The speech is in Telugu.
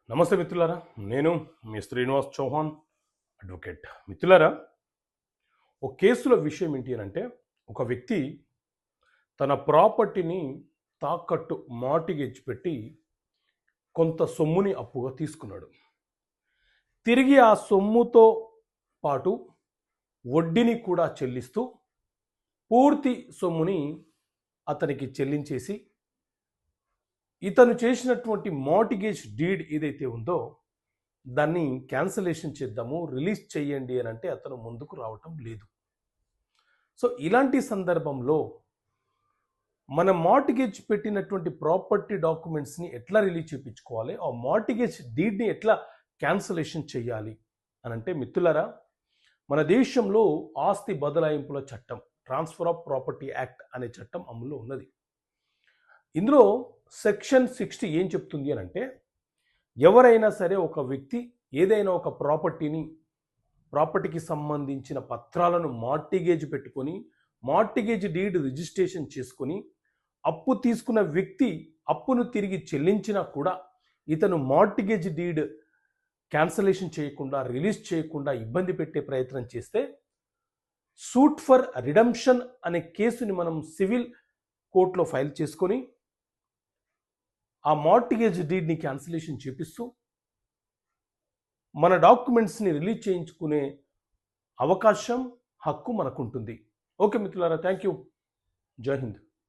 నమస్తే మిత్రులారా, నేను మీ శ్రీనివాస్ చౌహాన్ అడ్వకేట్. మిత్రులారా, ఒక కేసుల విషయం ఏంటి అని అంటే, ఒక వ్యక్తి తన ప్రాపర్టీని తాకట్టు మార్టిగేజ్ పెట్టి కొంత సొమ్ముని అప్పుగా తీసుకున్నాడు. తిరిగి ఆ సొమ్ముతో పాటు వడ్డీని కూడా చెల్లిస్తూ పూర్తి సొమ్ముని అతనికి చెల్లించేసి ఇతను చేసినటువంటి మార్టిగేజ్ డీడ్ ఏదైతే ఉందో దాన్ని క్యాన్సలేషన్ చేద్దాము, రిలీజ్ చేయండి అని అంటే అతను ముందుకు రావటం లేదు. సో ఇలాంటి సందర్భంలో మన మార్టిగేజ్ పెట్టినటువంటి ప్రాపర్టీ డాక్యుమెంట్స్ని ఎట్లా రిలీజ్ చేయించుకోవాలి, ఆ మార్టిగేజ్ డీడ్ని ఎట్లా క్యాన్సలేషన్ చేయాలి అని అంటే మిత్రులారా, మన దేశంలో ఆస్తి బదలాయింపుల చట్టం, ట్రాన్స్ఫర్ ఆఫ్ ప్రాపర్టీ యాక్ట్ అనే చట్టం అమల్లో ఉన్నది. ఇందులో సెక్షన్ 60 ఏం చెప్తుంది అని అంటే, ఎవరైనా సరే ఒక వ్యక్తి ఏదైనా ఒక ప్రాపర్టీకి సంబంధించిన పత్రాలను మార్టిగేజ్ పెట్టుకొని మార్టిగేజ్ డీడ్ రిజిస్ట్రేషన్ చేసుకొని అప్పు తీసుకున్న వ్యక్తి అప్పును తిరిగి చెల్లించినా కూడా ఇతను మార్టిగేజ్ డీడ్ క్యాన్సలేషన్ చేయకుండా, రిలీజ్ చేయకుండా ఇబ్బంది పెట్టే ప్రయత్నం చేస్తే సూట్ ఫర్ రిడమ్షన్ అనే కేసుని మనం సివిల్ కోర్టులో ఫైల్ చేసుకొని ఆ మార్టిగేజ్ డీడ్ని క్యాన్సిలేషన్ చేపిస్తూ మన డాక్యుమెంట్స్ని రిలీజ్ చేయించుకునే అవకాశం, హక్కు మనకుంటుంది. ఓకే మిత్రులారా, థ్యాంక్ యూ. జై హింద్.